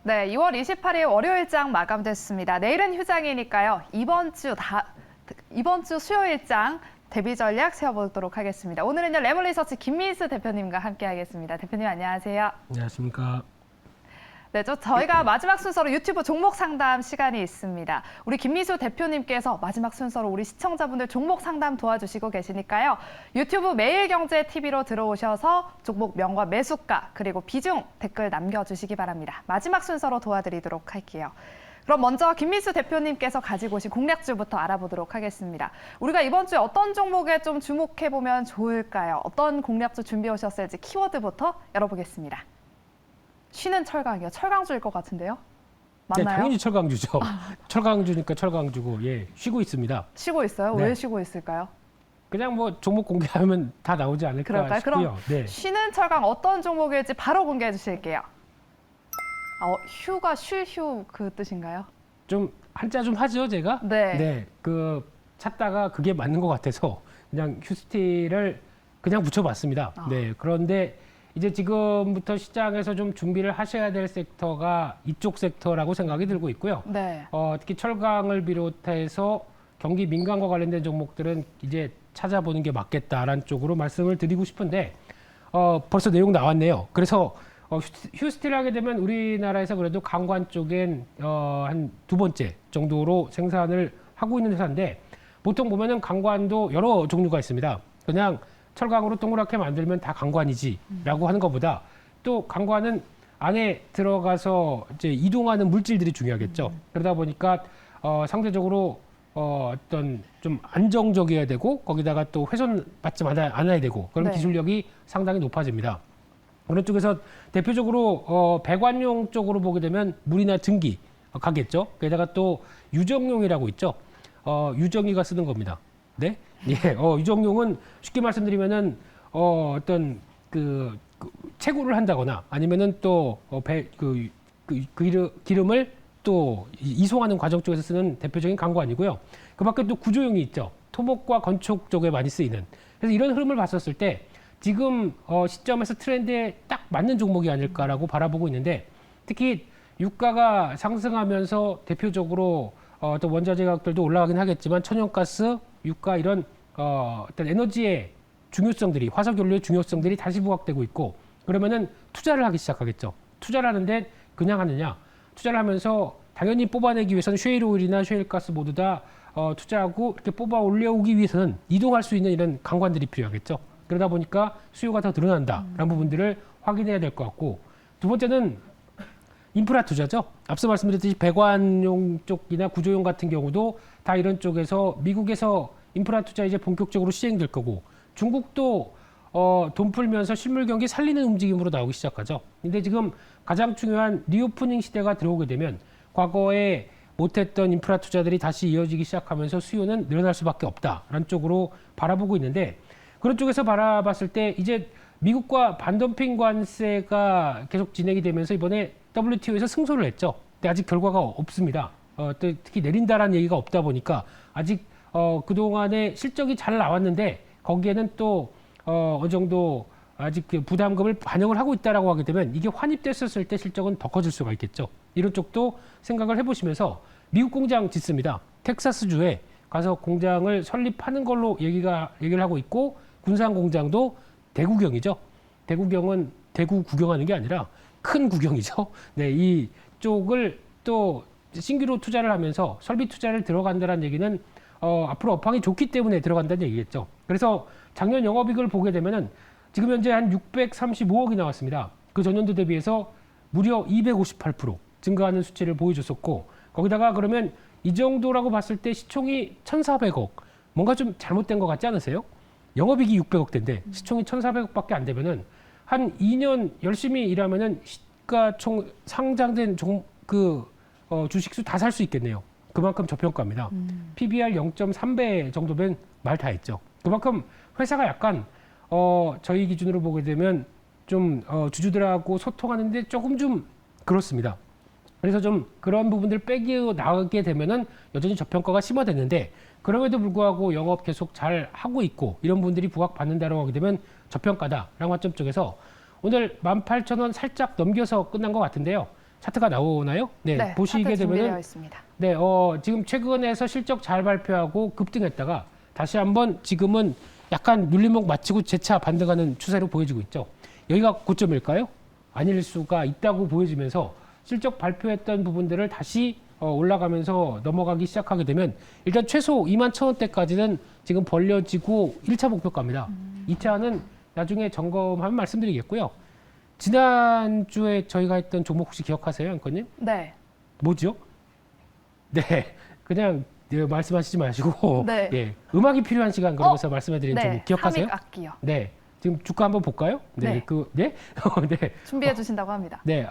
네, 2월 28일 월요일장 마감됐습니다. 내일은 휴장이니까요. 이번 주 수요일장 대비 전략 세워보도록 하겠습니다. 오늘은요, 레몬리서치 김민수 대표님과 함께하겠습니다. 대표님 안녕하세요. 안녕하십니까. 네, 저희가 마지막 순서로 유튜브 종목 상담 시간이 있습니다. 우리 김민수 대표님께서 마지막 순서로 우리 시청자분들 종목 상담 도와주시고 계시니까요. 유튜브 매일경제TV로 들어오셔서 종목명과 매수가 그리고 비중 댓글 남겨주시기 바랍니다. 마지막 순서로 도와드리도록 할게요. 그럼 먼저 김민수 대표님께서 가지고 오신 공략주부터 알아보도록 하겠습니다. 우리가 이번 주에 어떤 종목에 좀 주목해보면 좋을까요? 어떤 공략주 준비해 오셨을지 키워드부터 열어보겠습니다. 쉬는 철강이요. 철강주일 것 같은데요? 맞나요? 네, 당연히 철강주죠. 철강주니까 철강주고, 예, 쉬고 있습니다. 쉬고 있어요? 네. 왜 쉬고 있을까요? 그냥 뭐 종목 공개하면 다 나오지 않을까 그럴까요? 싶고요. 그럼 네. 쉬는 철강 어떤 종목일지 바로 공개해 주실게요. 휴가 휴 그 뜻인가요? 좀 한자 좀 하죠, 제가. 네. 그 찾다가 그게 맞는 것 같아서 그냥 휴스티를 그냥 붙여봤습니다. 네. 그런데 이제 지금부터 시장에서 좀 준비를 하셔야 될 섹터가 이쪽 섹터라고 생각이 들고 있고요. 네. 특히 철강을 비롯해서 경기 민감과 관련된 종목들은 이제 찾아보는 게 맞겠다라는 쪽으로 말씀을 드리고 싶은데 벌써 내용 나왔네요. 그래서 휴스티를 하게 되면 우리나라에서 그래도 강관 쪽엔 한 두 번째 정도로 생산을 하고 있는 회사인데 보통 보면은 강관도 여러 종류가 있습니다. 그냥 철강으로 동그랗게 만들면 다 강관이지라고 하는 것보다 또 강관은 안에 들어가서 이제 이동하는 물질들이 중요하겠죠. 그러다 보니까 상대적으로 어떤 좀 안정적이어야 되고 거기다가 또 훼손받지 않아야 되고 그런 네. 기술력이 상당히 높아집니다. 그런 쪽에서 대표적으로 배관용 쪽으로 보게 되면 물이나 증기 가겠죠. 게다가 또 유정용이라고 있죠. 유정이가 쓰는 겁니다. 네, 예, 유정용은 쉽게 말씀드리면은 어떤 그 채굴을 한다거나 아니면은 또 기름을 또 이송하는 과정 쪽에서 쓰는 대표적인 강관이고요. 그밖에 또 구조용이 있죠. 토목과 건축 쪽에 많이 쓰이는. 그래서 이런 흐름을 봤었을 때 지금 시점에서 트렌드에 딱 맞는 종목이 아닐까라고 바라보고 있는데 특히 유가가 상승하면서 대표적으로 또 원자재 가격들도 올라가긴 하겠지만 천연가스, 유가 이런 어떤 에너지의 중요성들이 화석연료의 중요성들이 다시 부각되고 있고 그러면은 투자를 하기 시작하겠죠. 투자를 하는데 그냥 하느냐? 투자를 하면서 당연히 뽑아내기 위해서는 셰일 오일이나 셰일 가스 모두 다 투자하고 이렇게 뽑아 올려오기 위해서는 이동할 수 있는 이런 강관들이 필요하겠죠. 그러다 보니까 수요가 더 늘어난다라는 부분들을 확인해야 될 것 같고 두 번째는 인프라 투자죠. 앞서 말씀드렸듯이 배관용 쪽이나 구조용 같은 경우도 다 이런 쪽에서 미국에서 인프라 투자 이제 본격적으로 시행될 거고 중국도 돈 풀면서 실물 경기 살리는 움직임으로 나오기 시작하죠. 근데 지금 가장 중요한 리오프닝 시대가 들어오게 되면 과거에 못했던 인프라 투자들이 다시 이어지기 시작하면서 수요는 늘어날 수밖에 없다라는 쪽으로 바라보고 있는데 그런 쪽에서 바라봤을 때 이제 미국과 반덤핑 관세가 계속 진행이 되면서 이번에 WTO에서 승소를 했죠. 근데 아직 결과가 없습니다. 또 특히 내린다라는 얘기가 없다 보니까 아직 그동안의 실적이 잘 나왔는데 거기에는 또 어느 정도 아직 그 부담금을 반영을 하고 있다라고 하게 되면 이게 환입됐었을 때 실적은 더 커질 수가 있겠죠. 이런 쪽도 생각을 해보시면서 미국 공장 짓습니다. 텍사스주에 가서 공장을 설립하는 걸로 얘기를 하고 있고 군산 공장도 대구경이죠. 대구경은 대구 구경하는 게 아니라 큰 구경이죠. 네, 이 쪽을 또 신규로 투자를 하면서 설비 투자를 들어간다는 얘기는 앞으로 업황이 좋기 때문에 들어간다는 얘기겠죠. 그래서 작년 영업이익을 보게 되면은 지금 현재 한 635억이 나왔습니다. 그 전년도 대비해서 무려 258% 증가하는 수치를 보여줬었고 거기다가 그러면 이 정도라고 봤을 때 시총이 1,400억 뭔가 좀 잘못된 것 같지 않으세요? 영업이익이 600억대인데 시총이 1,400억밖에 안 되면은 한 2년 열심히 일하면은 시가총 상장된 주식수 다 살 수 있겠네요. 그만큼 저평가입니다. PBR 0.3배 정도면 말 다 했죠. 그만큼 회사가 약간 저희 기준으로 보게 되면 좀 주주들하고 소통하는데 조금 좀 그렇습니다. 그래서 좀 그런 부분들 빼기 나가게 되면은 여전히 저평가가 심화됐는데 그럼에도 불구하고 영업 계속 잘 하고 있고 이런 분들이 부각받는다라고 하게 되면 저평가다라는 관점 쪽에서 오늘 18,000원 살짝 넘겨서 끝난 것 같은데요. 차트가 나오나요? 네, 보시게 차트 준비되어 되면은 있습니다. 네, 지금 최근에서 실적 잘 발표하고 급등했다가 다시 한번 지금은 약간 눌림목 마치고 재차 반등하는 추세로 보여지고 있죠. 여기가 고점일까요? 아닐 수가 있다고 보여지면서 실적 발표했던 부분들을 다시 올라가면서 넘어가기 시작하게 되면 일단 최소 21,000원대까지는 지금 벌려지고 1차 목표가입니다. 2차는 나중에 점검하면 말씀드리겠고요. 지난주에 저희가 했던 종목 혹시 기억하세요, 앵커님? 네. 뭐죠? 네, 그냥 말씀하시지 마시고 네. 예, 음악이 필요한 시간 그러면서 말씀해드린 종목 기억하세요? 삼익 악기요. 네, 지금 주가 한번 볼까요? 네, 네. 네, 네, 준비해 주신다고 합니다. 네,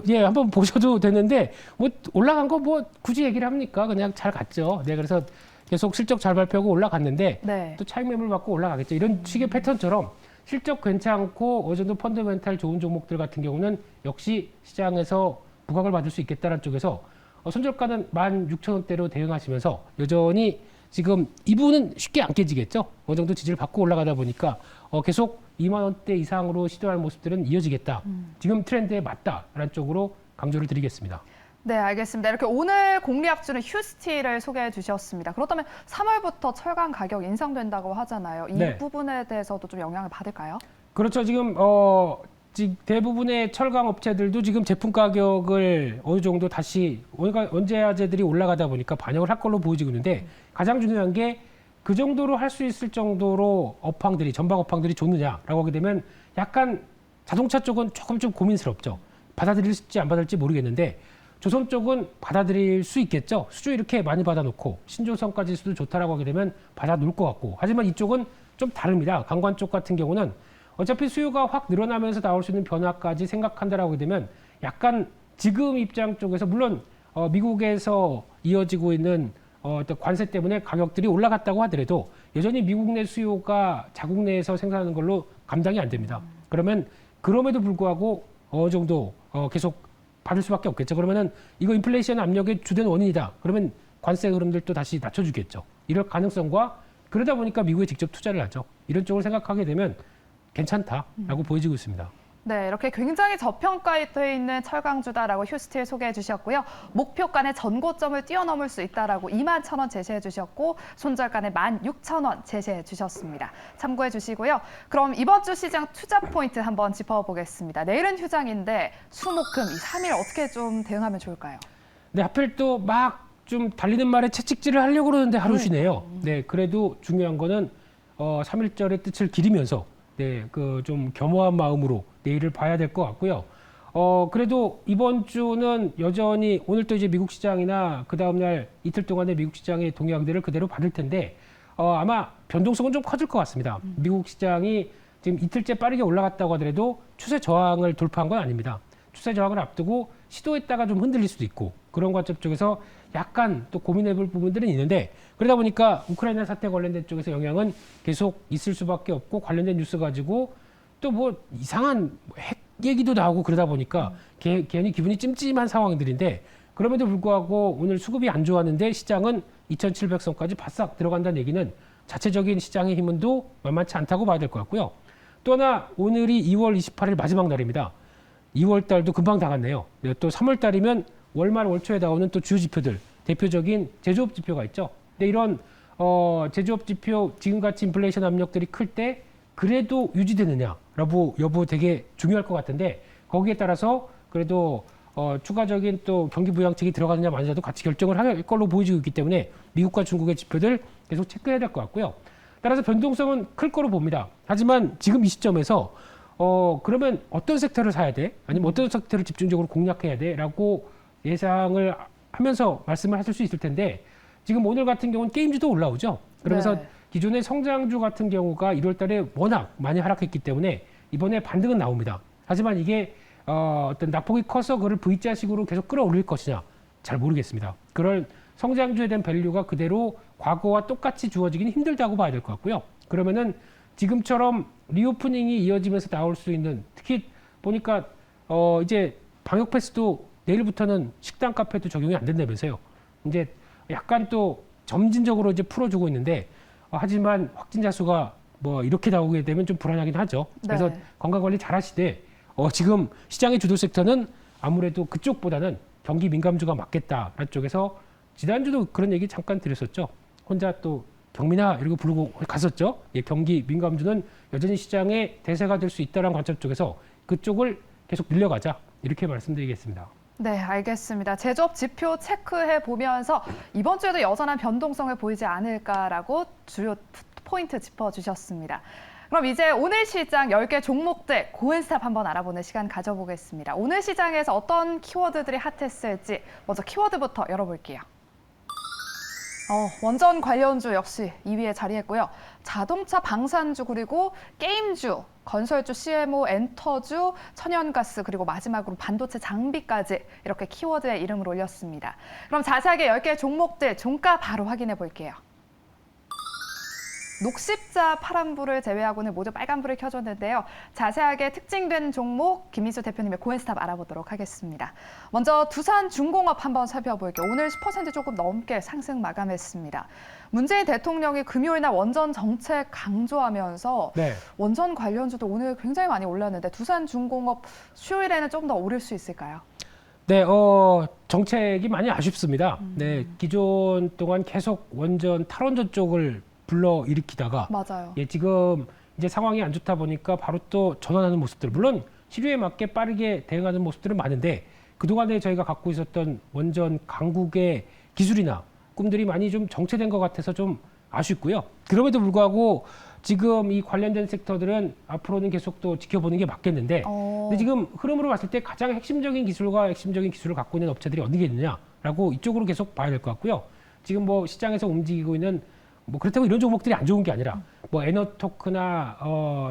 예, 한번 보셔도 되는데 뭐 올라간 거 뭐 굳이 얘기를 합니까? 그냥 잘 갔죠. 네, 그래서 계속 실적 잘 발표하고 올라갔는데 네. 또 차익 매물 받고 올라가겠죠. 이런 식의 패턴처럼 실적 괜찮고 어느 정도 펀더멘탈 좋은 종목들 같은 경우는 역시 시장에서 부각을 받을 수 있겠다는 쪽에서 손절가는 16,000원대로 대응하시면서 여전히 지금 이분은 쉽게 안 깨지겠죠. 어느 정도 지지를 받고 올라가다 보니까 계속 2만 원대 이상으로 시도할 모습들은 이어지겠다. 지금 트렌드에 맞다라는 쪽으로 강조를 드리겠습니다. 네, 알겠습니다. 이렇게 오늘 공략주는 휴스틸을 소개해 주셨습니다. 그렇다면 3월부터 철강 가격 인상된다고 하잖아요. 이 네. 부분에 대해서도 좀 영향을 받을까요? 그렇죠. 지금 대부분의 철강 업체들도 지금 제품 가격을 어느 정도 다시 원재화재들이 올라가다 보니까 반영을 할 걸로 보여지고 있는데 가장 중요한 게 그 정도로 할 수 있을 정도로 업황들이 전방 업황들이 좋느냐라고 하게 되면 약간 자동차 쪽은 조금 좀 고민스럽죠. 받아들일지 안 받을지 모르겠는데 조선 쪽은 받아들일 수 있겠죠. 수주 이렇게 많이 받아놓고 신조선까지 수도 좋다라고 하게 되면 받아놓을 것 같고 하지만 이쪽은 좀 다릅니다. 강관 쪽 같은 경우는 어차피 수요가 확 늘어나면서 나올 수 있는 변화까지 생각한다라고 하게 되면 약간 지금 입장 쪽에서 물론 미국에서 이어지고 있는 어떤 관세 때문에 가격들이 올라갔다고 하더라도 여전히 미국 내 수요가 자국 내에서 생산하는 걸로 감당이 안 됩니다. 그러면 그럼에도 불구하고 어느 정도 계속 받을 수밖에 없겠죠. 그러면은 이거 인플레이션 압력의 주된 원인이다. 그러면 관세 흐름들도 다시 낮춰주겠죠. 이럴 가능성과 그러다 보니까 미국에 직접 투자를 하죠. 이런 쪽을 생각하게 되면 괜찮다라고 보여지고 있습니다. 네, 이렇게 굉장히 저평가되어 있는 철강주다라고 휴스틸 소개해 주셨고요. 목표가의 전고점을 뛰어넘을 수 있다라고 21,000원 제시해 주셨고 손절가는 16,000원 제시해 주셨습니다. 참고해 주시고요. 그럼 이번 주 시장 투자 포인트 한번 짚어보겠습니다. 내일은 휴장인데 수목금 이 3일 어떻게 좀 대응하면 좋을까요? 네, 하필 또 막 좀 달리는 말에 채찍질을 하려고 그러는데 하루 쉬네요. 네, 그래도 중요한 거는 3일절의 뜻을 기리면서 네, 그 좀 겸허한 마음으로 내일을 봐야 될 것 같고요. 그래도 이번 주는 여전히 오늘 또 이제 미국 시장이나 그 다음날 이틀 동안의 미국 시장의 동향들을 그대로 받을 텐데 아마 변동성은 좀 커질 것 같습니다. 미국 시장이 지금 이틀째 빠르게 올라갔다고 하더라도 추세 저항을 돌파한 건 아닙니다. 추세 저항을 앞두고 시도했다가 좀 흔들릴 수도 있고 그런 관점 쪽에서 약간 또 고민해 볼 부분들은 있는데 그러다 보니까 우크라이나 사태 관련된 쪽에서 영향은 계속 있을 수밖에 없고 관련된 뉴스 가지고 또 뭐 이상한 핵 얘기도 나오고 그러다 보니까 괜히 기분이 찜찜한 상황들인데 그럼에도 불구하고 오늘 수급이 안 좋았는데 시장은 2,700선까지 바싹 들어간다는 얘기는 자체적인 시장의 힘은 또 만만치 않다고 봐야 될 것 같고요. 또 하나 오늘이 2월 28일 마지막 날입니다. 2월 달도 금방 다 갔네요. 또 3월 달이면 월말 월초에 나오는 또 주요 지표들 대표적인 제조업 지표가 있죠. 근데 이런 제조업 지표 지금같이 인플레이션 압력들이 클 때 그래도 유지되느냐 여부 되게 중요할 것 같은데 거기에 따라서 그래도 추가적인 또 경기 부양책이 들어가느냐 마느냐도 같이 결정을 할 걸로 보여지고 있기 때문에 미국과 중국의 지표들 계속 체크해야 될 것 같고요. 따라서 변동성은 클 거로 봅니다. 하지만 지금 이 시점에서 그러면 어떤 섹터를 사야 돼? 아니면 어떤 섹터를 집중적으로 공략해야 돼? 라고 예상을 하면서 말씀을 하실 수 있을 텐데 지금 오늘 같은 경우는 게임주도 올라오죠. 그러면서 네. 기존의 성장주 같은 경우가 1월 달에 워낙 많이 하락했기 때문에 이번에 반등은 나옵니다. 하지만 이게 어떤 낙폭이 커서 그걸 V자식으로 계속 끌어올릴 것이냐 잘 모르겠습니다. 그런 성장주에 대한 밸류가 그대로 과거와 똑같이 주어지기는 힘들다고 봐야 될 것 같고요. 그러면은 지금처럼 리오프닝이 이어지면서 나올 수 있는 특히 보니까 이제 방역 패스도 내일부터는 식당 카페도 적용이 안 된다면서요. 이제 약간 또 점진적으로 이제 풀어주고 있는데 하지만 확진자 수가 뭐 이렇게 나오게 되면 좀 불안하긴 하죠. 그래서 네. 건강 관리 잘 하시되 지금 시장의 주도 섹터는 아무래도 그쪽보다는 경기 민감주가 맞겠다라는 쪽에서 지난주도 그런 얘기 잠깐 드렸었죠. 혼자 또 경민아 이러고 부르고 갔었죠. 예, 경기 민감주는 여전히 시장의 대세가 될 수 있다는 관점 쪽에서 그쪽을 계속 늘려가자 이렇게 말씀드리겠습니다. 네, 알겠습니다. 제조업 지표 체크해 보면서 이번 주에도 여전한 변동성을 보이지 않을까라고 주요 포인트 짚어주셨습니다. 그럼 이제 오늘 시장 10개 종목들 고엔스탑 한번 알아보는 시간 가져보겠습니다. 오늘 시장에서 어떤 키워드들이 핫했을지 먼저 키워드부터 열어볼게요. 원전 관련주 역시 2위에 자리했고요. 자동차 방산주 그리고 게임주, 건설주, CMO, 엔터주, 천연가스 그리고 마지막으로 반도체 장비까지 이렇게 키워드에 이름을 올렸습니다. 그럼 자세하게 10개 종목들 종가 바로 확인해 볼게요. 녹십자 파란불을 제외하고는 모두 빨간불을 켜줬는데요. 자세하게 특징된 종목 김민수 대표님의 고엔스탑 알아보도록 하겠습니다. 먼저 두산중공업 한번 살펴볼게요. 오늘 10% 조금 넘게 상승 마감했습니다. 문재인 대통령이 금요일 날 원전 정책 강조하면서 네. 원전 관련주도 오늘 굉장히 많이 올랐는데 두산중공업 수요일에는 좀 더 오를 수 있을까요? 네, 정책이 많이 아쉽습니다. 네, 기존 동안 계속 원전 탈원전 쪽을 불러 일으키다가 맞아요. 예, 지금 이제 상황이 안 좋다 보니까 바로 또 전환하는 모습들, 물론 시류에 맞게 빠르게 대응하는 모습들은 많은데 그동안에 저희가 갖고 있었던 원전 강국의 기술이나 꿈들이 많이 좀 정체된 것 같아서 좀 아쉽고요. 그럼에도 불구하고 지금 이 관련된 섹터들은 앞으로는 계속 또 지켜보는 게 맞겠는데 근데 지금 흐름으로 봤을 때 가장 핵심적인 기술과 핵심적인 기술을 갖고 있는 업체들이 어디 있느냐라고 이쪽으로 계속 봐야 될 것 같고요. 지금 뭐 시장에서 움직이고 있는 뭐 그렇다고 이런 종목들이 안 좋은 게 아니라 뭐 에너토크나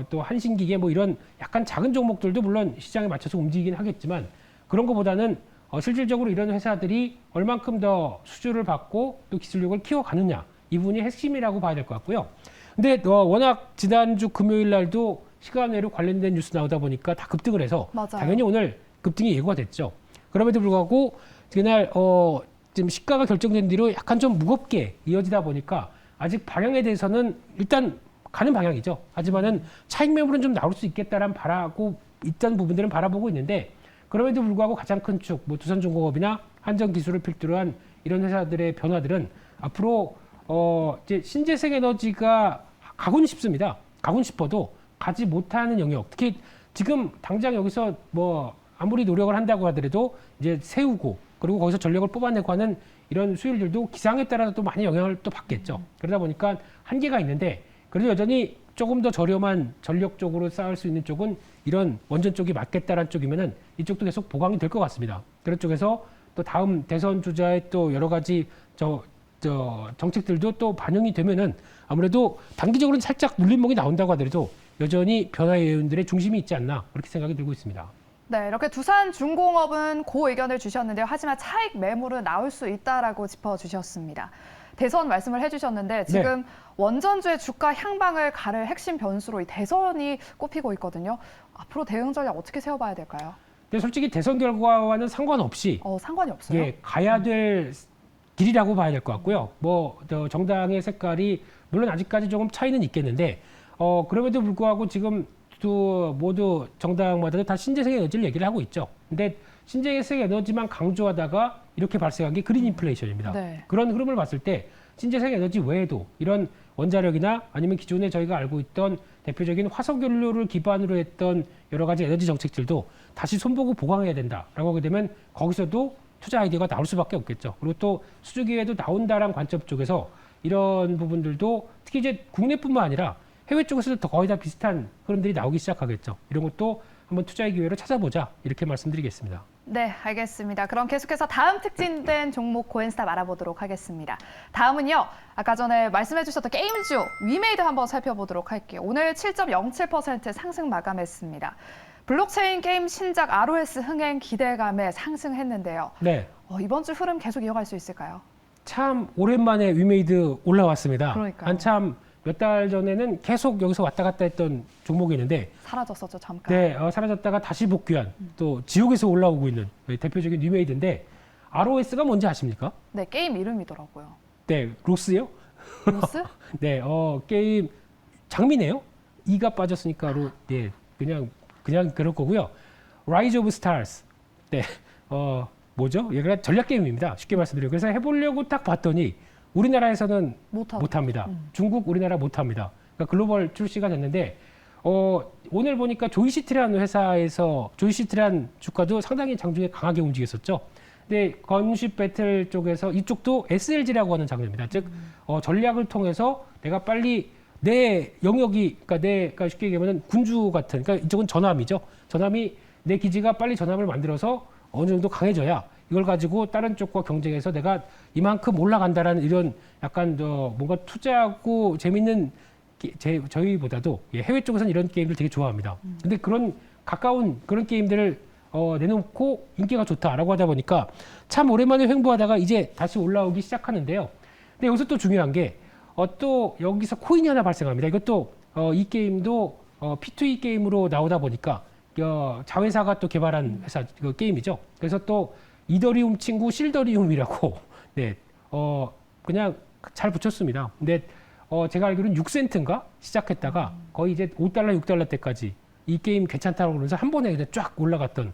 또 한신기계 뭐 이런 약간 작은 종목들도 물론 시장에 맞춰서 움직이긴 하겠지만 그런 것보다는 실질적으로 이런 회사들이 얼만큼 더 수주를 받고 또 기술력을 키워가느냐 이 부분이 핵심이라고 봐야 될 것 같고요. 근데 워낙 지난주 금요일 날도 시간 외로 관련된 뉴스 나오다 보니까 다 급등을 해서 맞아요. 당연히 오늘 급등이 예고가 됐죠. 그럼에도 불구하고 그날 지금 시가가 결정된 뒤로 약간 좀 무겁게 이어지다 보니까 아직 방향에 대해서는 일단 가는 방향이죠. 하지만은 차익 매물은 좀 나올 수 있겠다라는 바라고 있던 부분들은 바라보고 있는데 그럼에도 불구하고 가장 큰 축, 뭐 두산중공업이나 한전기술을 필두로 한 이런 회사들의 변화들은 앞으로 이제 신재생 에너지가 가고는 싶습니다. 가고는 싶어도 가지 못하는 영역, 특히 지금 당장 여기서 뭐 아무리 노력을 한다고 하더라도 이제 세우고 그리고 거기서 전력을 뽑아내고 하는 이런 수율들도 기상에 따라서 또 많이 영향을 또 받겠죠. 그러다 보니까 한계가 있는데 그래도 여전히 조금 더 저렴한 전력 쪽으로 쌓을 수 있는 쪽은 이런 원전 쪽이 맞겠다라는 쪽이면은 이쪽도 계속 보강이 될 것 같습니다. 그런 쪽에서 또 다음 대선 주자의 또 여러 가지 정책들도 또 반영이 되면은 아무래도 단기적으로는 살짝 눌림목이 나온다고 하더라도 여전히 변화의 요인들의 중심이 있지 않나 그렇게 생각이 들고 있습니다. 네, 이렇게 두산중공업은 고 의견을 주셨는데요. 하지만 차익 매물은 나올 수 있다라고 짚어주셨습니다. 대선 말씀을 해주셨는데 지금 원전주의 주가 향방을 가를 핵심 변수로 이 대선이 꼽히고 있거든요. 앞으로 대응 전략 어떻게 세워봐야 될까요? 근데 솔직히 대선 결과와는 상관없이 상관이 없어요? 예, 가야 될 길이라고 봐야 될 것 같고요. 뭐 정당의 색깔이 물론 아직까지 조금 차이는 있겠는데 그럼에도 불구하고 지금 또 모두 정당마다 다 신재생 에너지를 얘기를 하고 있죠. 근데 신재생 에너지만 강조하다가 이렇게 발생한 게 그린 인플레이션입니다. 네. 그런 흐름을 봤을 때 신재생 에너지 외에도 이런 원자력이나 아니면 기존에 저희가 알고 있던 대표적인 화석연료를 기반으로 했던 여러 가지 에너지 정책들도 다시 손보고 보강해야 된다라고 하게 되면 거기서도 투자 아이디어가 나올 수밖에 없겠죠. 그리고 또 수주 기회도 나온다라는 관점 쪽에서 이런 부분들도 특히 이제 국내뿐만 아니라 해외 쪽에서도 더 거의 다 비슷한 흐름들이 나오기 시작하겠죠. 이런 것도 한번 투자의 기회로 찾아보자 이렇게 말씀드리겠습니다. 네, 알겠습니다. 그럼 계속해서 다음 특징된 종목 고엔스탑 알아보도록 하겠습니다. 다음은요, 아까 전에 말씀해 주셨던 게임주 위메이드 한번 살펴보도록 할게요. 오늘 7.07% 상승 마감했습니다. 블록체인 게임 신작 ROS 흥행 기대감에 상승했는데요. 네. 이번 주 흐름 계속 이어갈 수 있을까요? 참 오랜만에 위메이드 올라왔습니다. 그러니까요. 한참 몇 달 전에는 계속 여기서 왔다 갔다 했던 종목이 있는데 사라졌었죠, 잠깐. 네, 사라졌다가 다시 복귀한 또 지옥에서 올라오고 있는 대표적인 위메이드인데 ROS가 뭔지 아십니까? 네, 게임 이름이더라고요. 네, 로스요? 로스? 네, 게임 장미네요. E가 빠졌으니까 네, 그냥 그럴 거고요. 라이즈 오브 스타즈 네, 뭐죠? 얘가 전략 게임입니다. 쉽게 말씀드려요. 그래서 해보려고 딱 봤더니 우리나라에서는 못합니다. 중국, 우리나라 못합니다. 그러니까 글로벌 출시가 됐는데 오늘 보니까 조이시트라는 회사에서 조이시트란 주가도 상당히 장중에 강하게 움직였었죠. 근데 건쉽 배틀 쪽에서 이쪽도 SLG라고 하는 장르입니다. 즉 전략을 통해서 내가 빨리 내 영역이 그러니까 쉽게 얘기하면 군주 같은 그러니까 이쪽은 전함이죠. 전함이 내 기지가 빨리 전함을 만들어서 어느 정도 강해져야 이걸 가지고 다른 쪽과 경쟁해서 내가 이만큼 올라간다라는 이런 약간 뭔가 투자하고 재밌는 저희보다도 해외 쪽에서는 이런 게임들 되게 좋아합니다. 근데 그런 가까운 그런 게임들을 내놓고 인기가 좋다라고 하다 보니까 참 오랜만에 횡보하다가 이제 다시 올라오기 시작하는데요. 근데 여기서 또 중요한 게 또 여기서 코인이 하나 발생합니다. 이것도 이 게임도 P2E 게임으로 나오다 보니까 자회사가 또 개발한 회사 그 게임이죠. 그래서 또 이더리움 친구 실더리움이라고 네, 그냥 잘 붙였습니다. 근데 제가 알기로는 6센트인가 시작했다가 거의 이제 5달러, 6달러 때까지 이 게임 괜찮다고 그러면서 한 번에 그냥 쫙 올라갔던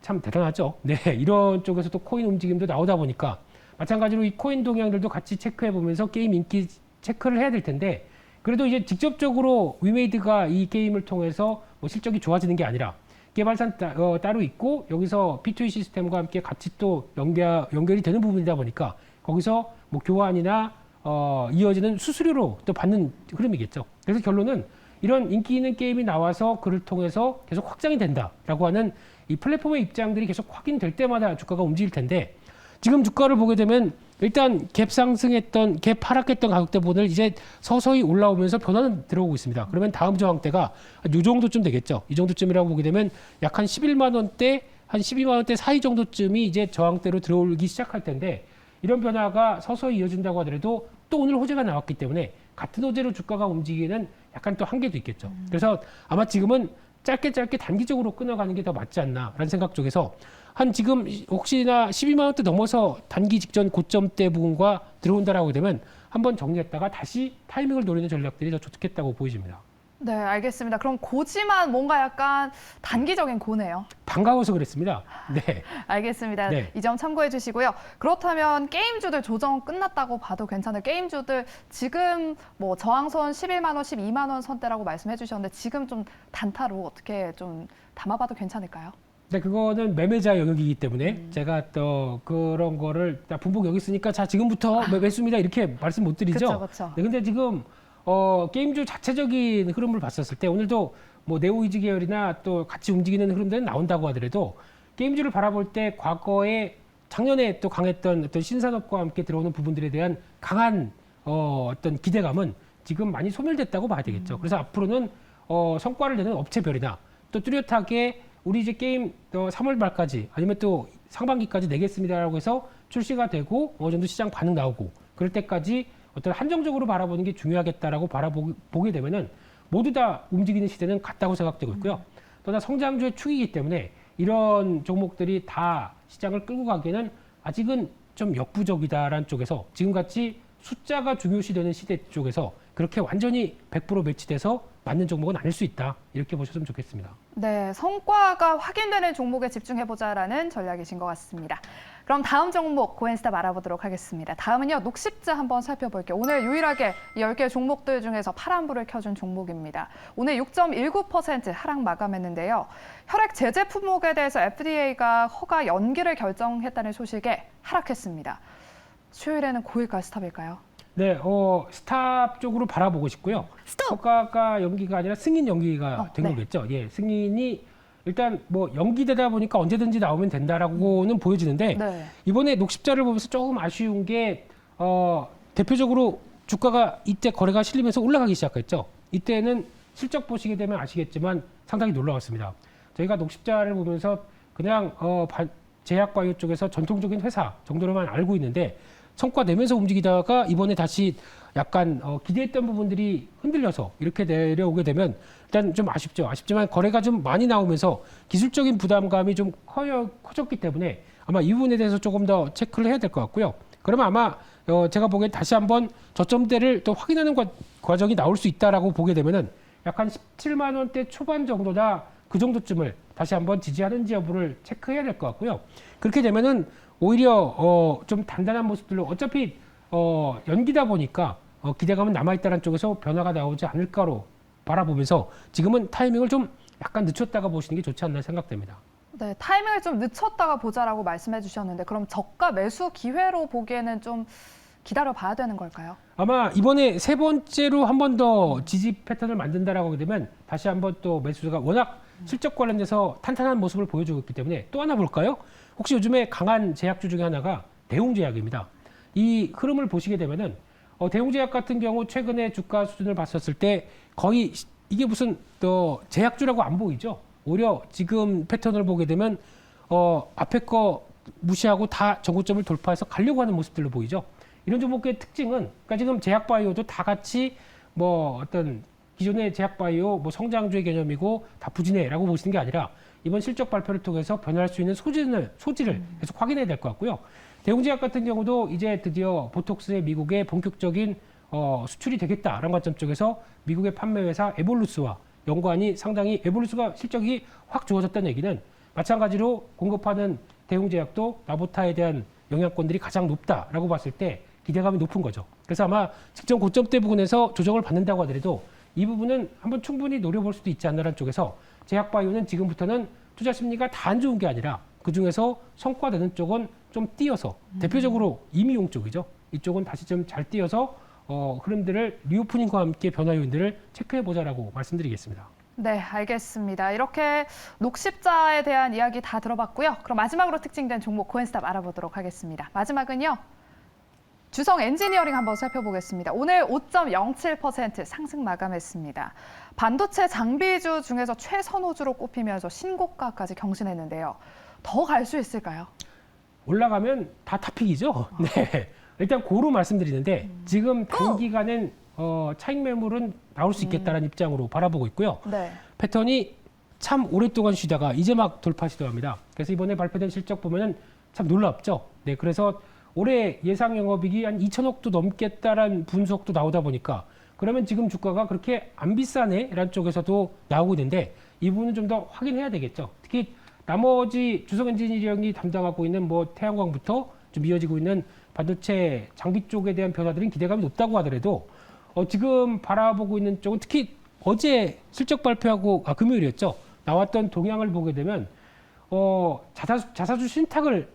참 대단하죠. 네, 이런 쪽에서 또 코인 움직임도 나오다 보니까 마찬가지로 이 코인 동향들도 같이 체크해 보면서 게임 인기 체크를 해야 될 텐데 그래도 이제 직접적으로 위메이드가 이 게임을 통해서 뭐 실적이 좋아지는 게 아니라 개발사는 따로 있고 여기서 P2E 시스템과 함께 같이 또 연결이 되는 부분이다 보니까 거기서 뭐 교환이나 이어지는 수수료로 또 받는 흐름이겠죠. 그래서 결론은 이런 인기 있는 게임이 나와서 그를 통해서 계속 확장이 된다라고 하는 이 플랫폼의 입장들이 계속 확인될 때마다 주가가 움직일 텐데 지금 주가를 보게 되면 일단 갭 상승했던 갭 하락했던 가격대보다는 이제 서서히 올라오면서 변화는 들어오고 있습니다. 그러면 다음 저항대가 이 정도쯤 되겠죠. 이 정도쯤이라고 보게 되면 약 한 11만 원대, 한 12만 원대 사이 정도쯤이 이제 저항대로 들어오기 시작할 텐데 이런 변화가 서서히 이어진다고 하더라도 또 오늘 호재가 나왔기 때문에 같은 호재로 주가가 움직이는 약간 또 한계도 있겠죠. 그래서 아마 지금은 짧게 단기적으로 끊어가는 게 더 맞지 않나라는 생각 쪽에서 한 지금 혹시나 12만 원대 넘어서 단기 직전 고점대 부분과 들어온다라고 되면 한번 정리했다가 다시 타이밍을 노리는 전략들이 더 좋겠다고 보여집니다. 네, 알겠습니다. 그럼 고지만 뭔가 약간 단기적인 고네요. 반가워서 그랬습니다. 네. 알겠습니다. 네. 이 점 참고해 주시고요. 그렇다면 게임주들 조정 끝났다고 봐도 괜찮을 게임주들 지금 뭐 저항선 11만 원, 12만 원 선대라고 말씀해 주셨는데 지금 좀 단타로 어떻게 좀 담아봐도 괜찮을까요? 네, 그거는 매매자 영역이기 때문에 제가 또 그런 거를 분복 여기 있으니까 자 지금부터 매수입니다 이렇게 말씀 못 드리죠. 그렇죠. 네, 근데 지금 게임주 자체적인 흐름을 봤었을 때 오늘도 뭐 네오이즈 계열이나 또 같이 움직이는 흐름들은 나온다고 하더라도 게임주를 바라볼 때 과거에 작년에 또 강했던 어떤 신산업과 함께 들어오는 부분들에 대한 강한 어떤 기대감은 지금 많이 소멸됐다고 봐야 되겠죠. 그래서 앞으로는 성과를 내는 업체별이나 또 뚜렷하게 우리 이제 게임 3월 말까지 아니면 또 상반기까지 내겠습니다라고 해서 출시가 되고 어느 정도 시장 반응 나오고 그럴 때까지 어떤 한정적으로 바라보는 게 중요하겠다라고 바라보게 되면은 모두 다 움직이는 시대는 같다고 생각되고 있고요. 또한 성장주의 축이기 때문에 이런 종목들이 다 시장을 끌고 가기에는 아직은 좀 역부족이다라는 쪽에서 지금같이 숫자가 중요시되는 시대 쪽에서 그렇게 완전히 100% 매치돼서 맞는 종목은 아닐 수 있다. 이렇게 보셨으면 좋겠습니다. 네, 성과가 확인되는 종목에 집중해보자라는 전략이신 것 같습니다. 그럼 다음 종목 고엔스탑 알아보도록 하겠습니다. 다음은요, 녹십자 한번 살펴볼게요. 오늘 유일하게 10개 종목들 중에서 파란불을 켜준 종목입니다. 오늘 6.19% 하락 마감했는데요. 혈액 제제 품목에 대해서 FDA가 허가 연기를 결정했다는 소식에 하락했습니다. 수요일에는 고일까 스탑일까요? 네, 스탑 쪽으로 바라보고 싶고요. 스톱! 허가가 연기가 아니라 승인 연기가 된 네. 거겠죠. 예, 승인이 일단 뭐 연기되다 보니까 언제든지 나오면 된다라고는 보여지는데 네. 이번에 녹십자를 보면서 조금 아쉬운 게 대표적으로 주가가 이때 거래가 실리면서 올라가기 시작했죠. 이때는 실적 보시게 되면 아시겠지만 상당히 놀라웠습니다. 저희가 녹십자를 보면서 그냥 제약바이오 쪽에서 전통적인 회사 정도로만 알고 있는데 성과 내면서 움직이다가 이번에 다시 약간 기대했던 부분들이 흔들려서 이렇게 내려오게 되면 일단 좀 아쉽죠. 아쉽지만 거래가 좀 많이 나오면서 기술적인 부담감이 좀 커졌기 때문에 아마 이 부분에 대해서 조금 더 체크를 해야 될 것 같고요. 그러면 아마 제가 보기엔 다시 한번 저점대를 또 확인하는 과정이 나올 수 있다라고 보게 되면은 약간 17만 원대 초반 정도다 그 정도쯤을 다시 한번 지지하는지 여부를 체크해야 될 것 같고요. 그렇게 되면은 오히려 좀 단단한 모습들로 어차피 연기다 보니까 기대감은 남아있다는 쪽에서 변화가 나오지 않을까로 바라보면서 지금은 타이밍을 좀 약간 늦췄다가 보시는 게 좋지 않나 생각됩니다. 네, 타이밍을 좀 늦췄다가 보자라고 말씀해 주셨는데 그럼 저가 매수 기회로 보기에는 좀 기다려 봐야 되는 걸까요? 아마 이번에 세 번째로 한 번 더 지지 패턴을 만든다라고 하게 되면 다시 한번 또 매수가 워낙 실적 관련돼서 탄탄한 모습을 보여주고 있기 때문에 또 하나 볼까요? 혹시 요즘에 강한 제약주 중에 하나가 대웅제약입니다. 이 흐름을 보시게 되면은 대웅제약 같은 경우 최근에 주가 수준을 봤었을 때 거의 이게 무슨 또 제약주라고 안 보이죠? 오히려 지금 패턴을 보게 되면 앞에 거 무시하고 다 전고점을 돌파해서 가려고 하는 모습들로 보이죠? 이런 종목의 특징은 그러니까 지금 제약바이오도 다 같이 뭐 어떤 기존의 제약바이오 뭐 성장주의 개념이고 다 부진해라고 보시는 게 아니라 이번 실적 발표를 통해서 변화할 수 있는 소지를 계속 확인해야 될 것 같고요. 대웅제약 같은 경우도 이제 드디어 보톡스의 미국의 본격적인 수출이 되겠다라는 관점 쪽에서 미국의 판매 회사 에볼루스와 연관이 상당히 에볼루스가 실적이 확 좋아졌다는 얘기는 마찬가지로 공급하는 대웅제약도 나보타에 대한 영향권들이 가장 높다라고 봤을 때 기대감이 높은 거죠. 그래서 아마 직전 고점대 부분에서 조정을 받는다고 하더라도 이 부분은 한번 충분히 노려볼 수도 있지 않나라는 쪽에서 제약바이오는 지금부터는 투자 심리가 다 안 좋은 게 아니라 그중에서 성과되는 쪽은 좀 띄어서 대표적으로 임의용 쪽이죠. 이쪽은 다시 좀 잘 띄어서 흐름들을 리오프닝과 함께 변화 요인들을 체크해보자라고 말씀드리겠습니다. 네, 알겠습니다. 이렇게 녹십자에 대한 이야기 다 들어봤고요. 그럼 마지막으로 특징된 종목 코인스탑 알아보도록 하겠습니다. 마지막은요. 주성 엔지니어링 한번 살펴보겠습니다. 오늘 5.07% 상승 마감했습니다. 반도체 장비주 중에서 최선호주로 꼽히면서 신고가까지 경신했는데요. 더 갈 수 있을까요? 올라가면 다 탑픽이죠. 네. 일단 고로 말씀드리는데 지금 단기간엔 차익 매물은 나올 수 있겠다는 입장으로 바라보고 있고요. 네. 패턴이 참 오랫동안 쉬다가 이제 막 돌파 시도합니다. 그래서 이번에 발표된 실적 보면은 참 놀랍죠. 네, 그래서 올해 예상 영업이익이 한 2천억도 넘겠다라는 분석도 나오다 보니까 그러면 지금 주가가 그렇게 안 비싸네라는 쪽에서도 나오고 있는데 이 부분은 좀 더 확인해야 되겠죠. 특히 나머지 주성 엔지니어링이 담당하고 있는 뭐 태양광부터 좀 이어지고 있는 반도체 장비 쪽에 대한 변화들은 기대감이 높다고 하더라도 지금 바라보고 있는 쪽은 특히 어제 실적 발표하고 금요일이었죠. 나왔던 동향을 보게 되면 자사주 신탁을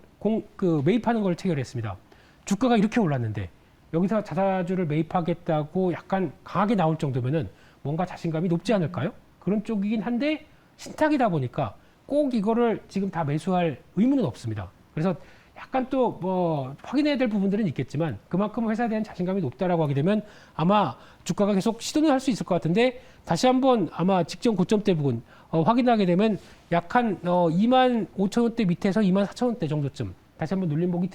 매입하는 걸 체결했습니다. 주가가 이렇게 올랐는데 여기서 자사주를 매입하겠다고 약간 강하게 나올 정도면은 뭔가 자신감이 높지 않을까요? 그런 쪽이긴 한데 신탁이다 보니까 꼭 이거를 지금 다 매수할 의무는 없습니다. 그래서 약간 또 뭐 확인해야 될 부분들은 있겠지만 그만큼 회사에 대한 자신감이 높다라고 하게 되면 아마 주가가 계속 시도는 할 수 있을 것 같은데 다시 한번 아마 직전 고점대 부분 확인하게 되면 약한 25,000원대 밑에서 24,000원대 정도쯤 다시 한번 눌림목이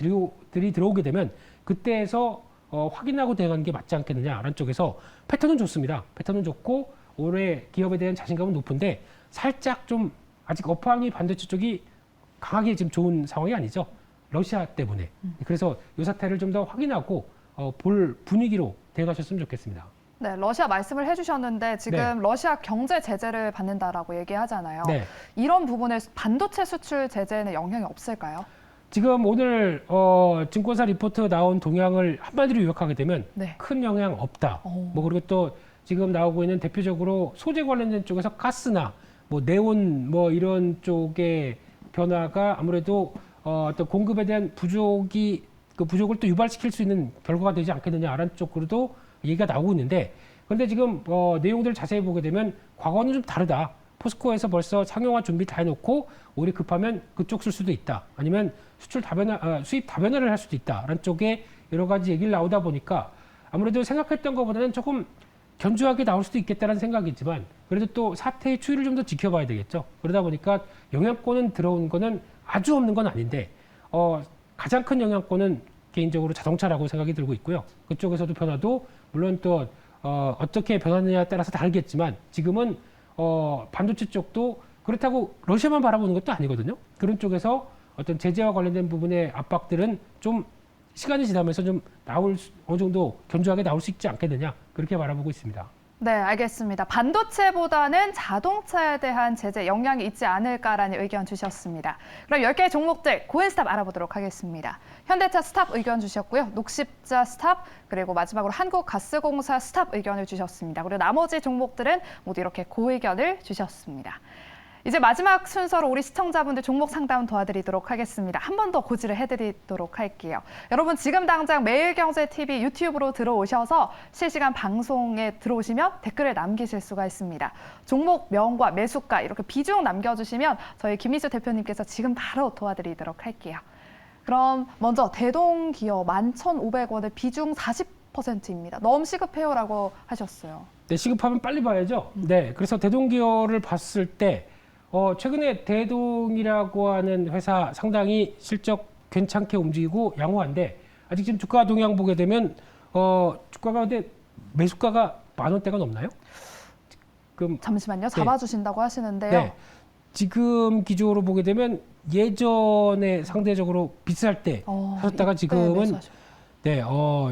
들어오게 되면 그때에서 확인하고 대응하는 게 맞지 않겠느냐라는 쪽에서 패턴은 좋습니다. 패턴은 좋고 올해 기업에 대한 자신감은 높은데 살짝 좀 아직 업황이 반도체 쪽이 강하게 지금 좋은 상황이 아니죠. 러시아 때문에. 그래서 이 사태를 좀 더 확인하고 볼 분위기로 대응하셨으면 좋겠습니다. 네, 러시아 말씀을 해주셨는데 지금 네. 러시아 경제 제재를 받는다라고 얘기하잖아요. 네. 이런 부분에 반도체 수출 제재에는 영향이 없을까요? 지금 오늘 증권사 리포트 나온 동향을 한마디로 요약하게 되면 네. 큰 영향 없다. 오. 뭐 그리고 또 지금 나오고 있는 대표적으로 소재 관련된 쪽에서 가스나 뭐 네온 뭐 이런 쪽의 변화가 아무래도 어떤 공급에 대한 부족을 또 유발시킬 수 있는 결과가 되지 않겠느냐라는 쪽으로도 얘기가 나오고 있는데 그런데 지금 내용들을 자세히 보게 되면 과거는 좀 다르다. 포스코에서 벌써 상용화 준비 다 해놓고 오히려 급하면 그쪽 쓸 수도 있다. 아니면 수입 다변화를 할 수도 있다라는 쪽에 여러 가지 얘기를 나오다 보니까 아무래도 생각했던 것보다는 조금 견조하게 나올 수도 있겠다는 생각이지만 그래도 또 사태의 추이를 좀 더 지켜봐야 되겠죠. 그러다 보니까 영향권은 들어온 거는 아주 없는 건 아닌데 가장 큰 영향권은 개인적으로 자동차라고 생각이 들고 있고요. 그쪽에서도 변화도 물론 또 어떻게 변하느냐에 따라서 다르겠지만 지금은 반도체 쪽도 그렇다고 러시아만 바라보는 것도 아니거든요. 그런 쪽에서 어떤 제재와 관련된 부분의 압박들은 좀 시간이 지나면서 좀 어느 정도 견조하게 나올 수 있지 않겠느냐 그렇게 바라보고 있습니다. 네, 알겠습니다. 반도체보다는 자동차에 대한 제재 영향이 있지 않을까라는 의견 주셨습니다. 그럼 10개 종목들 고인스탑 알아보도록 하겠습니다. 현대차 스탑 의견 주셨고요. 녹십자 스탑, 그리고 마지막으로 한국가스공사 스탑 의견을 주셨습니다. 그리고 나머지 종목들은 모두 이렇게 고의견을 주셨습니다. 이제 마지막 순서로 우리 시청자분들 종목 상담 도와드리도록 하겠습니다. 한 번 더 고지를 해드리도록 할게요. 여러분 지금 당장 매일경제TV 유튜브로 들어오셔서 실시간 방송에 들어오시면 댓글을 남기실 수가 있습니다. 종목명과 매수가 이렇게 비중 남겨주시면 저희 김미수 대표님께서 지금 바로 도와드리도록 할게요. 그럼 먼저 대동기업 11,500원의 비중 40%입니다. 너무 시급해요라고 하셨어요. 네, 시급하면 빨리 봐야죠. 네, 그래서 대동기업을 봤을 때 최근에 대동이라고 하는 회사 상당히 실적 괜찮게 움직이고 양호한데 아직 지금 주가 동향 보게 되면 주가가 근데 매수가가 10,000원대가 넘나요? 지금 잠시만요. 잡아주신다고 하시는데요. 네, 지금 기조로 보게 되면 예전에 상대적으로 비쌀 때 하셨다가 지금은 네,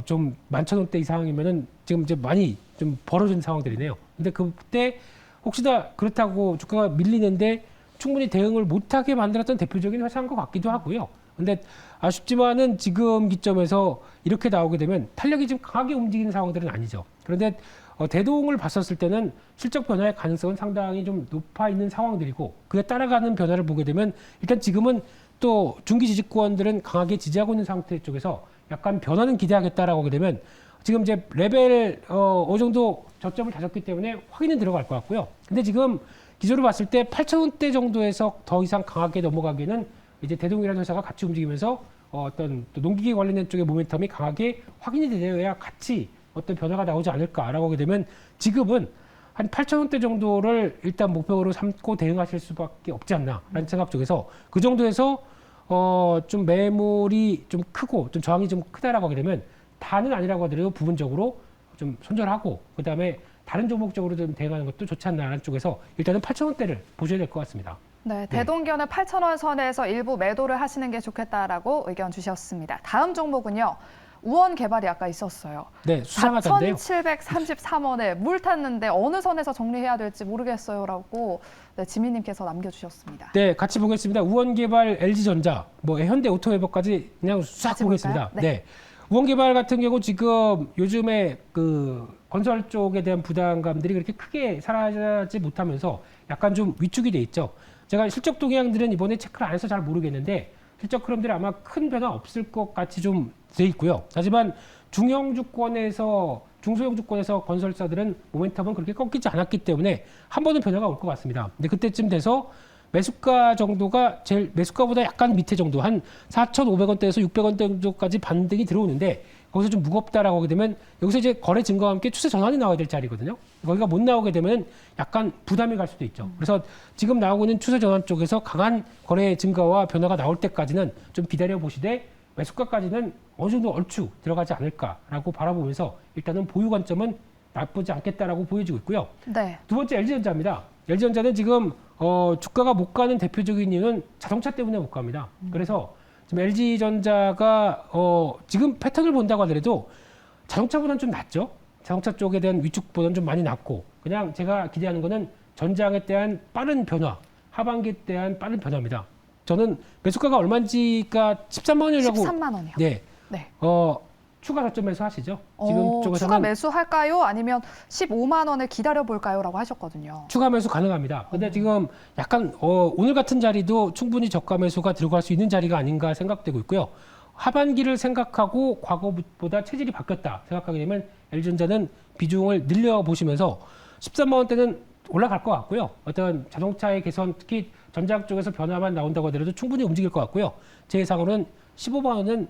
좀 11,000원대 이상이면은 지금 이제 많이 좀 벌어진 상황들이네요. 근데 그때 혹시나 그렇다고 주가가 밀리는데 충분히 대응을 못하게 만들었던 대표적인 회사인 것 같기도 하고요. 근데 아쉽지만은 지금 기점에서 이렇게 나오게 되면 탄력이 지금 강하게 움직이는 상황들은 아니죠. 그런데 대동을 봤었을 때는 실적 변화의 가능성은 상당히 좀 높아 있는 상황들이고 그에 따라가는 변화를 보게 되면 일단 지금은 또 중기 지지권들은 강하게 지지하고 있는 상태 쪽에서 약간 변화는 기대하겠다라고 하게 되면 지금 이제 레벨 어느 정도 저점을 다졌기 때문에 확인은 들어갈 것 같고요. 근데 지금 기조를 봤을 때 8,000원대 정도에서 더 이상 강하게 넘어가기는 이제 대동이라는 회사가 같이 움직이면서 어떤 또 농기계 관련된 쪽의 모멘텀이 강하게 확인이 되어야 같이 어떤 변화가 나오지 않을까라고 하게 되면 지금은 한 8,000원대 정도를 일단 목표로 삼고 대응하실 수밖에 없지 않나라는 생각 쪽에서 그 정도에서 좀 매물이 좀 크고 좀 저항이 좀 크다라고 하게 되면 다는 아니라고 하더라도 부분적으로 좀 손절하고 그다음에 다른 종목적으로 좀 대응하는 것도 좋지 않나라는 쪽에서 일단은 8,000원대를 보셔야 될 것 같습니다. 네, 대동기업은 8,000원 선에서 일부 매도를 하시는 게 좋겠다라고 의견 주셨습니다. 다음 종목은요. 우원개발이 아까 있었어요. 네, 수상하던데요. 4,733원에 물 탔는데 어느 선에서 정리해야 될지 모르겠어요라고 네, 지민님께서 남겨주셨습니다. 네, 같이 보겠습니다. 우원개발, LG전자, 뭐 현대오토웨버까지 그냥 싹 보겠습니다. 볼까요? 네. 우원개발 같은 경우 지금 요즘에 그 건설 쪽에 대한 부담감들이 그렇게 크게 사라지지 못하면서 약간 좀 위축이 돼 있죠. 제가 실적 동향들은 이번에 체크를 안 해서 잘 모르겠는데 실적 흐름들이 아마 큰 변화 없을 것 같이 좀 돼 있고요. 하지만 중형주권에서 중소형주권에서 건설사들은 모멘텀은 그렇게 꺾이지 않았기 때문에 한 번은 변화가 올 것 같습니다. 근데 그때쯤 돼서 매수가 정도가 제일 매수가보다 약간 밑에 정도 한 4,500원대에서 600원대 정도까지 반등이 들어오는데 거기서 좀 무겁다라고 하게 되면 여기서 이제 거래 증가와 함께 추세 전환이 나와야 될 자리거든요. 거기가 못 나오게 되면 약간 부담이 갈 수도 있죠. 그래서 지금 나오고 있는 추세 전환 쪽에서 강한 거래 증가와 변화가 나올 때까지는 좀 기다려 보시되 매수가까지는 어느 정도 얼추 들어가지 않을까라고 바라보면서 일단은 보유 관점은 나쁘지 않겠다라고 보여지고 있고요. 네. 두 번째 LG전자입니다. LG전자는 지금 주가가 못 가는 대표적인 이유는 자동차 때문에 못 갑니다. 그래서 지금 LG전자가 지금 패턴을 본다고 하더라도 자동차보다는 좀 낫죠. 자동차 쪽에 대한 위축보다는 좀 많이 낫고 그냥 제가 기대하는 거는 전장에 대한 빠른 변화, 하반기에 대한 빠른 변화입니다. 저는 매수가가 얼마인지가 13만 원이라고 13만 원이요. 네. 네. 추가 저점에서 하시죠. 지금 쪽에서는 추가 매수할까요? 아니면 15만 원을 기다려볼까요?라고 하셨거든요. 추가 매수 가능합니다. 근데 지금 약간 오늘 같은 자리도 충분히 저가 매수가 들어갈 수 있는 자리가 아닌가 생각되고 있고요. 하반기를 생각하고 과거보다 체질이 바뀌었다 생각하게 되면 LG전자는 비중을 늘려보시면서 13만 원대는 올라갈 것 같고요. 어떤 자동차의 개선, 특히 전장 쪽에서 변화만 나온다고 하더라도 충분히 움직일 것 같고요. 제 예상으로는 15만 원은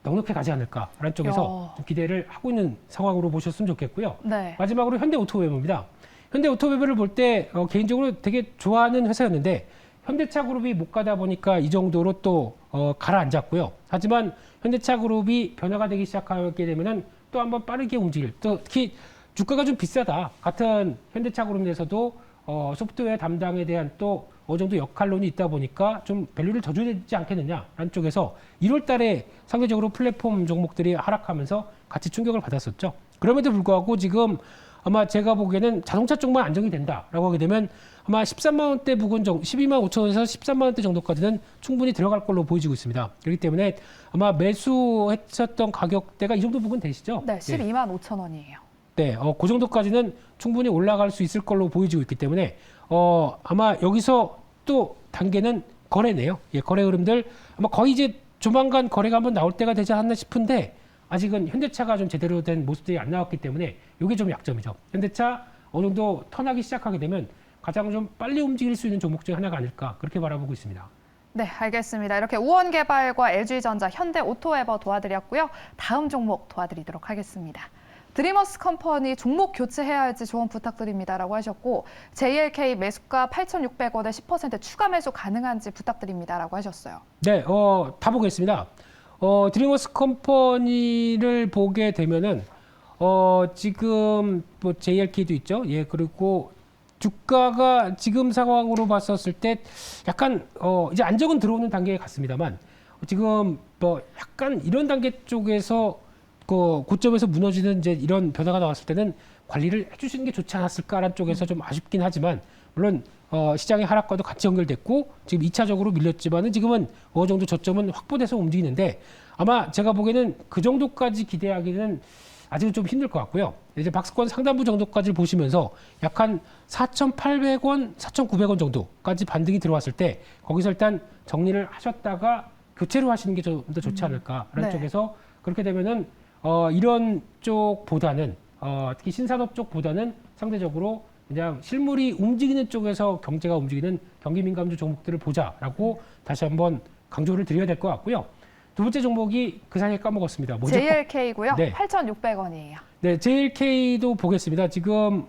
넉넉히 가지 않을까라는 쪽에서 좀 기대를 하고 있는 상황으로 보셨으면 좋겠고요. 네. 마지막으로 현대오토웨버입니다. 현대오토웨버를 볼 때 개인적으로 되게 좋아하는 회사였는데 현대차 그룹이 못 가다 보니까 이 정도로 또 가라앉았고요. 하지만 현대차 그룹이 변화가 되기 시작하게 되면은 또 한번 빠르게 움직일. 또 특히 주가가 좀 비싸다. 같은 현대차 그룹 내에서도 소프트웨어 담당에 대한 또 어느 정도 역할론이 있다 보니까 좀 밸류를 더 줘야 되지 않겠느냐라는 쪽에서 1월 달에 상대적으로 플랫폼 종목들이 하락하면서 같이 충격을 받았었죠. 그럼에도 불구하고 지금 아마 제가 보기에는 자동차 쪽만 안정이 된다라고 하게 되면 아마 13만 원대 부근 정도, 12만 5천 원에서 13만 원대 정도까지는 충분히 들어갈 걸로 보여지고 있습니다. 그렇기 때문에 아마 매수했었던 가격대가 이 정도 부근 되시죠? 네, 12만 5천 원이에요. 네, 그 정도까지는 충분히 올라갈 수 있을 걸로 보여지고 있기 때문에 아마 여기서 또 단계는 거래네요. 예, 거래 흐름들 아마 거의 이제 조만간 거래가 한번 나올 때가 되지 않나 싶은데 아직은 현대차가 좀 제대로 된 모습들이 안 나왔기 때문에 이게 좀 약점이죠. 현대차 어느 정도 턴하기 시작하게 되면 가장 좀 빨리 움직일 수 있는 종목 중 하나가 아닐까 그렇게 바라보고 있습니다. 네, 알겠습니다. 이렇게 우원개발과 LG전자, 현대오토웨버 도와드렸고요. 다음 종목 도와드리도록 하겠습니다. 드리머스 컴퍼니 종목 교체해야 할지 조언 부탁드립니다라고 하셨고 JLK 매수가 8,600원에 10% 추가 매수 가능한지 부탁드립니다라고 하셨어요. 네, 다 보겠습니다. 드리머스 컴퍼니를 보게 되면은 지금 뭐 JLK도 있죠. 예, 그리고 주가가 지금 상황으로 봤었을 때 약간 이제 안정은 들어오는 단계에 갔습니다만 지금 뭐 약간 이런 단계 쪽에서 그 고점에서 무너지는 이제 이런 변화가 나왔을 때는 관리를 해주시는 게 좋지 않았을까라는 쪽에서 좀 아쉽긴 하지만 물론 시장의 하락과도 같이 연결됐고 지금 2차적으로 밀렸지만은 지금은 어느 정도 저점은 확보돼서 움직이는데 아마 제가 보기에는 그 정도까지 기대하기는 아직은 좀 힘들 것 같고요. 이제 박스권 상단부 정도까지 보시면서 약 한 4,800원, 4,900원 정도까지 반등이 들어왔을 때 거기서 일단 정리를 하셨다가 교체로 하시는 게 좀 더 좋지 않을까라는 네. 쪽에서 그렇게 되면은 이런 쪽보다는 특히 신산업 쪽보다는 상대적으로 그냥 실물이 움직이는 쪽에서 경제가 움직이는 경기 민감주 종목들을 보자라고 다시 한번 강조를 드려야 될 것 같고요. 두 번째 종목이 그 사이에 까먹었습니다. 뭐죠? JLK고요. 네. 8,600원이에요. 네, JLK도 보겠습니다. 지금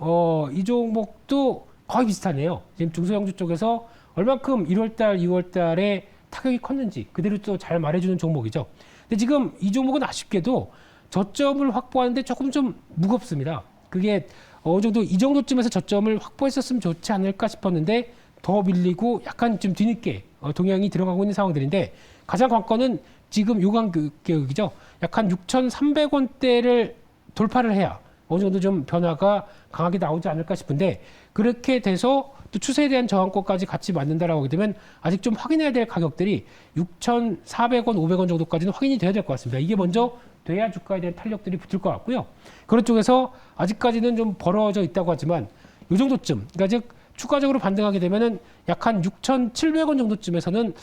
이 종목도 거의 비슷하네요. 지금 중소형주 쪽에서 얼만큼 1월달, 2월달에 타격이 컸는지 그대로 또 잘 말해주는 종목이죠. 근데 지금 이 종목은 아쉽게도 저점을 확보하는데 조금 좀 무겁습니다. 그게 어느 정도 이 정도쯤에서 저점을 확보했었으면 좋지 않을까 싶었는데 더 밀리고 약간 좀 뒤늦게 동향이 들어가고 있는 상황들인데 가장 관건은 지금 요강교육이죠. 약 한 6,300원대를 돌파를 해야 어느 정도 좀 변화가 강하게 나오지 않을까 싶은데 그렇게 돼서 또 추세에 대한 저항권까지 같이 맞는다라고 하게 되면 아직 좀 확인해야 될 가격들이 6,400원, 500원 정도까지는 확인이 돼야 될 것 같습니다. 이게 먼저 돼야 주가에 대한 탄력들이 붙을 것 같고요. 그런 쪽에서 아직까지는 좀 벌어져 있다고 하지만 이 정도쯤, 그러니까 즉 추가적으로 반등하게 되면은 약 한 6,700원 정도쯤에서는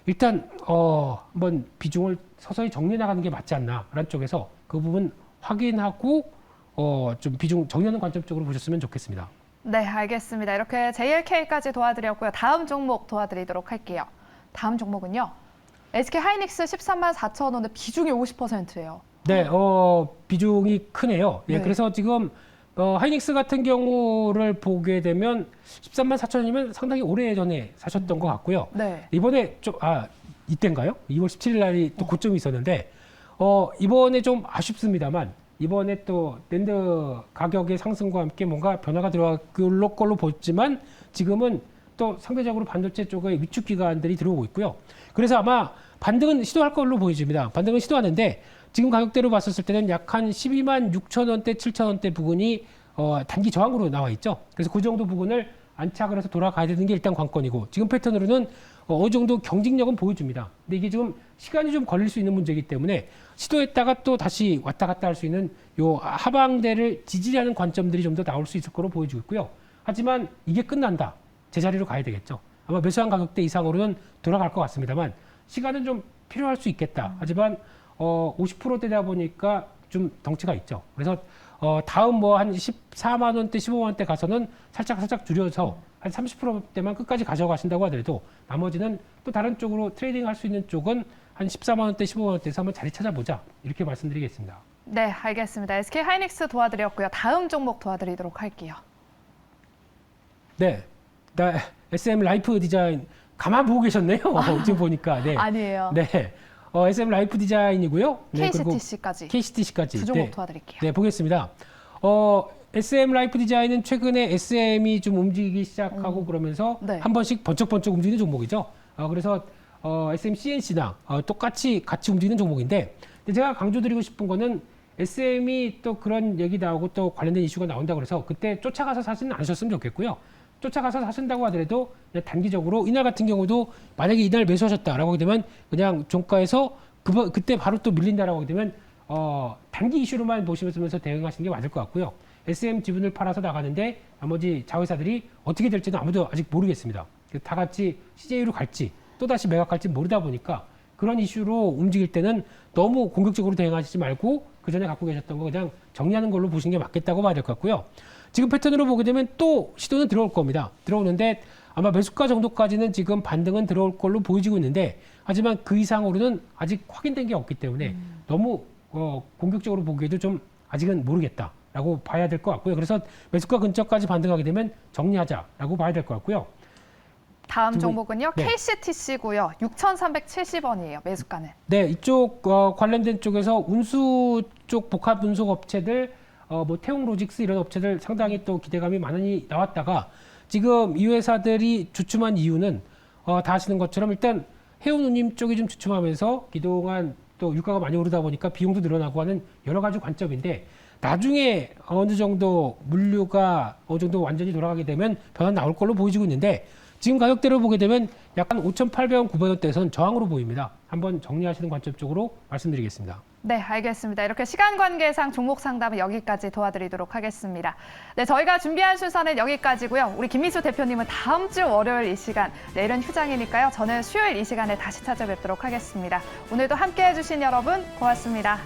일단 한번 비중을 서서히 정리해 나가는 게 맞지 않나라는 쪽에서 그 부분 확인하고 좀 비중 정리하는 관점 쪽으로 보셨으면 좋겠습니다. 네, 알겠습니다. 이렇게 JLK까지 도와드렸고요. 다음 종목 도와드리도록 할게요. 다음 종목은요. SK 하이닉스 13만 4천 원에 비중이 50%예요. 네, 비중이 크네요. 예, 네. 그래서 지금 하이닉스 같은 경우를 보게 되면 13만 4천 원이면 상당히 오래전에 사셨던 것 같고요. 네. 이번에 좀 이때인가요? 2월 17일 날이 또 고점이 있었는데 이번에 좀 아쉽습니다만 이번에 또 랜드 가격의 상승과 함께 뭔가 변화가 들어갈 걸로 보지만 지금은 또 상대적으로 반도체 쪽에 위축 기관들이 들어오고 있고요. 그래서 아마 반등은 시도할 걸로 보여집니다. 반등은 시도하는데 지금 가격대로 봤었을 때는 약 한 12만 6천 원대, 7천 원대 부근이 단기 저항으로 나와 있죠. 그래서 그 정도 부분을 안착을 해서 돌아가야 되는 게 일단 관건이고 지금 패턴으로는 어느 정도 경직력은 보여줍니다. 근데 이게 지금 시간이 좀 걸릴 수 있는 문제이기 때문에 시도했다가 또 다시 왔다 갔다 할 수 있는 요 하방대를 지지하는 관점들이 좀 더 나올 수 있을 거로 보여지고 있고요. 하지만 이게 끝난다. 제자리로 가야 되겠죠. 아마 매수한 가격대 이상으로는 돌아갈 것 같습니다만 시간은 좀 필요할 수 있겠다. 하지만 50%대다 보니까 좀 덩치가 있죠. 그래서 다음 뭐 한 14만 원대, 15만 원대 가서는 살짝 줄여서 한 30%대만 끝까지 가져가신다고 하더라도 나머지는 또 다른 쪽으로 트레이딩 할 수 있는 쪽은 한 14만 원대, 15만 원대에서 한번 자리 찾아보자. 이렇게 말씀드리겠습니다. 네, 알겠습니다. SK 하이닉스 도와드렸고요. 다음 종목 도와드리도록 할게요. 네. SM 라이프 디자인 가만 보고 계셨네요. 지금 보니까. 네. 아니에요. 네. SM 라이프 디자인이고요. 네, 그리고 KCTC까지 KCTC까지. 두 종목 네. 도와드릴게요. 네, 보겠습니다. SM 라이프 디자인은 최근에 SM이 좀 움직이기 시작하고 그러면서 네. 한 번씩 번쩍번쩍 움직이는 종목이죠. 그래서 SM CNC랑 똑같이 같이 움직이는 종목인데 근데 제가 강조드리고 싶은 거는 SM이 또 그런 얘기 나오고 또 관련된 이슈가 나온다고 그래서 그때 쫓아가서 사지는 않으셨으면 좋겠고요. 쫓아가서 사신다고 하더라도 그냥 단기적으로 이날 같은 경우도 만약에 이날 매수하셨다라고 하게 되면 그냥 종가에서 그때 바로 또 밀린다라고 하게 되면 단기 이슈로만 보시면서 대응하시는 게 맞을 것 같고요. SM 지분을 팔아서 나가는데 나머지 자회사들이 어떻게 될지는 아무도 아직 모르겠습니다. 다 같이 CJ로 갈지 또다시 매각할지 모르다 보니까 그런 이슈로 움직일 때는 너무 공격적으로 대응하시지 말고 그 전에 갖고 계셨던 거 그냥 정리하는 걸로 보시는 게 맞겠다고 봐야 될 것 같고요. 지금 패턴으로 보게 되면 또 시도는 들어올 겁니다. 들어오는데 아마 매수가 정도까지는 지금 반등은 들어올 걸로 보여지고 있는데 하지만 그 이상으로는 아직 확인된 게 없기 때문에 너무 공격적으로 보기에도 좀 아직은 모르겠다라고 봐야 될 것 같고요. 그래서 매수가 근처까지 반등하게 되면 정리하자라고 봐야 될 것 같고요. 다음 종목은요. 네. KCTC고요. 6,370원이에요. 매수가는. 네, 이쪽 관련된 쪽에서 운수 쪽 복합 운송 업체들, 뭐 태웅 로직스 이런 업체들 상당히 또 기대감이 많이 나왔다가 지금 이 회사들이 주춤한 이유는 다 아시는 것처럼 일단 해운운임 쪽이 좀 주춤하면서 그동안 또 유가가 많이 오르다 보니까 비용도 늘어나고 하는 여러 가지 관점인데 나중에 어느 정도 물류가 어느 정도 완전히 돌아가게 되면 변화 나올 걸로 보여지고 있는데 지금 가격대로 보게 되면 약간 5,800원, 900원대에선 저항으로 보입니다. 한번 정리하시는 관점 쪽으로 말씀드리겠습니다. 네, 알겠습니다. 이렇게 시간 관계상 종목 상담은 여기까지 도와드리도록 하겠습니다. 네, 저희가 준비한 순서는 여기까지고요. 우리 김미수 대표님은 다음 주 월요일 이 시간, 내일은 휴장이니까요. 저는 수요일 이 시간에 다시 찾아뵙도록 하겠습니다. 오늘도 함께해 주신 여러분 고맙습니다.